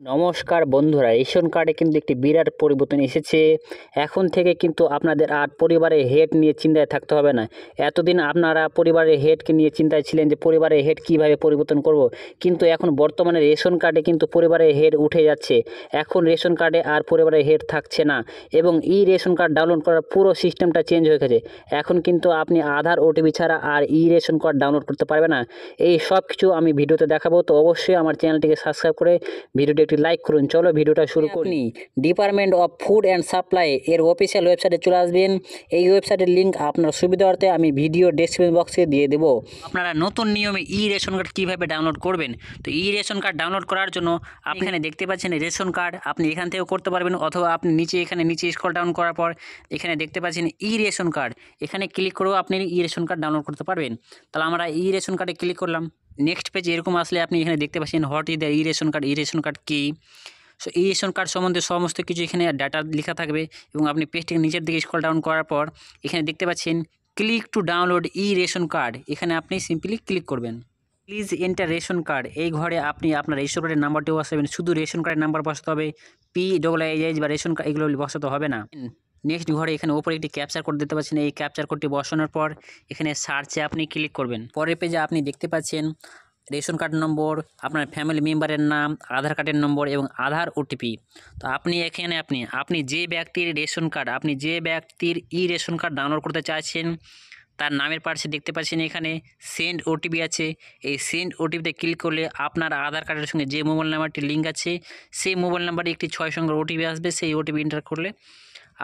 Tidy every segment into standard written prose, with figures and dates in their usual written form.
নমস্কার বন্ধুরা, রেশন কার্ডে কিন্তু একটি বিরাট পরিবর্তন এসেছে। এখন থেকে কিন্তু আপনাদের আর পরিবারের হেড নিয়ে চিন্তায় থাকতে হবে না। এতদিন আপনারা পরিবারের হেডকে নিয়ে চিন্তায় ছিলেন যে পরিবারের হেড কিভাবে পরিবর্তন করব, কিন্তু এখন বর্তমানে রেশন কার্ডে কিন্তু পরিবারের হেড উঠে যাচ্ছে। এখন রেশন কার্ডে আর পরিবারের হেড থাকছে না এবং রেশন কার্ড ডাউনলোড করার পুরো সিস্টেমটা চেঞ্জ হয়ে গেছে। এখন কিন্তু আপনি আধার ওটিপি ছাড়া আর রেশন কার্ড ডাউনলোড করতে পারবে না। এই সব কিছু আমি ভিডিওতে দেখাবো, তো অবশ্যই আমার চ্যানেলটিকে সাবস্ক্রাইব করে ভিডিওটি একটি লাইক করুন। চলো ভিডিওটা শুরু করি। Department of food and supply এর অফিসিয়াল ওয়েবসাইটে চলে আসবেন। এই ওয়েবসাইটের লিঙ্ক আপনার সুবিধার্থে আমি ভিডিও ডেসক্রিপশন বক্সে দিয়ে দেবো। আপনারা নতুন নিয়মে রেশন কার্ড কীভাবে ডাউনলোড করবেন, তো রেশন কার্ড ডাউনলোড করার জন্য আপনি এখানে দেখতে পাচ্ছেন রেশন কার্ড, আপনি এখান থেকেও করতে পারবেন, অথবা আপনি নিচে স্ক্রল ডাউন করার পর এখানে দেখতে পাচ্ছেন রেশন কার্ড, এখানে ক্লিক করেও আপনি রেশন কার্ড ডাউনলোড করতে পারবেন। তাহলে আমরা রেশন কার্ডে ক্লিক করলাম। নেক্সট পেজ এরকম আসলে আপনি এখানে দেখতে পাচ্ছেন what is the ration card, ration card কী। সো রেশন কার্ড সম্বন্ধে সমস্ত কিছু এখানে ডাটা লেখা থাকবে এবং আপনি পেজটিকে নিচের দিকে স্ক্রল ডাউন করার পর এখানে দেখতে পাচ্ছেন click to download ration card, এখানে আপনি সিম্পলি ক্লিক করবেন। প্লিজ এন্টার রেশন কার্ড, এই ঘরে আপনি আপনার রেশন কার্ডের নাম্বারটিও বসাবেন। শুধু রেশন কার্ডের নাম্বার বসাতে হবে, PIIH বা রেশন কার্ড এগুলো বসাতে হবে না। নেক্সট ঘরে এখানে ওপরে একটি ক্যাপচার কোড দিতে পাচ্ছেন, এই ক্যাপচার কোডটি বসানোর পর এখানে সার্চে আপনি ক্লিক করবেন। পরের পেজে আপনি দেখতে পাচ্ছেন রেশন কার্ড নম্বর, আপনার ফ্যামিলি মেম্বারের নাম, আধার কার্ডের নম্বর এবং আধার ওটিপি। তো আপনি এখানে আপনি যে ব্যক্তির রেশন কার্ড, আপনি যে ব্যক্তির রেশন কার্ড ডাউনলোড করতে চাইছেন তার নামের পাশে দেখতে পাচ্ছেন এখানে সেন্ড ওটিপি আছে। এই সেন্ড ওটিপিতে ক্লিক করলে আপনার আধার কার্ডের সঙ্গে যে মোবাইল নাম্বারটি লিঙ্ক আছে সেই মোবাইল নাম্বারে একটি 6 সংখ্যার ওটিপি আসবে। সেই ওটিপি এন্টার করলে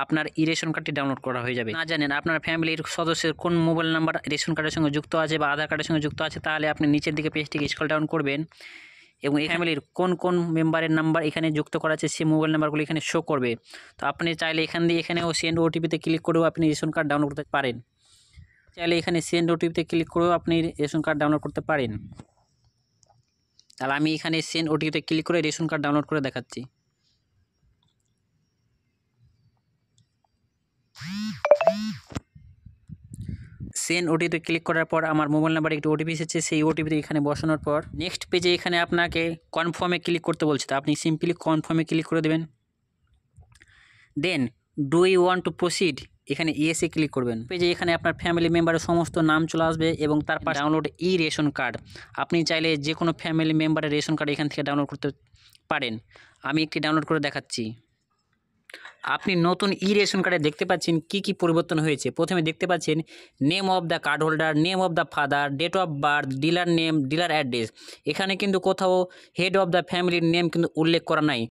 আপনার রেশন কার্ডটি ডাউনলোড করা হয়ে যাবে। না জানেন আপনার ফ্যামিলির সদস্যের কোন মোবাইল নাম্বার রেশন কার্ডের সঙ্গে যুক্ত আছে বা আধার কার্ডের সঙ্গে যুক্ত আছে, তাহলে আপনি নিচের দিকে পেজটিকে স্ক্রল ডাউন করবেন এবং এই ফ্যামিলির কোন মেম্বারের নাম্বার এখানে যুক্ত করা আছে সেই মোবাইল নাম্বারগুলো এখানে শো করবে। তো আপনি চাইলে এখানেও সেন্ড ওটিপিতে ক্লিক করেও আপনি রেশন কার্ড ডাউনলোড করতে পারেন। চাইলে এখানে সেন্ড ওটিপিতে ক্লিক করেও আপনি রেশন কার্ড ডাউনলোড করতে পারেন। তাহলে আমি এখানে সেন্ড ওটিপিতে ক্লিক করে রেশন কার্ড ডাউনলোড করে দেখাচ্ছি। সেন্ড ওটিপিতে ক্লিক করার পর আমার মোবাইল নাম্বারে একটি ওটিপি এসেছে, সেই ওটিপিতে এখানে বসানোর পর নেক্সট পেজে এখানে আপনাকে কনফার্মে ক্লিক করতে বলছে, তো আপনি সিম্পলি কনফার্মে ক্লিক করে দেবেন। Then do you want to proceed, এখানে ইয়েসে ক্লিক করবেন। পেজে এখানে আপনার ফ্যামিলি মেম্বারের সমস্ত নাম চলে আসবে এবং তারপর ডাউনলোড রেশন কার্ড। আপনি চাইলে যে কোনো ফ্যামিলি মেম্বারের রেশন কার্ড এখান থেকে ডাউনলোড করতে পারেন। আমি একটি ডাউনলোড করে দেখাচ্ছি। আপনি নতুন রেশন কার্ডে দেখতে পাচ্ছেন কি পরিবর্তন হয়েছে। প্রথমে দেখতে পাচ্ছেন name of the card holder, name of the father, date of birth, dealer name, dealer address. এখানে কিন্তু কোথাও হেড অফ দ্য ফ্যামিলির নেম কিন্তু উল্লেখ করা নাই।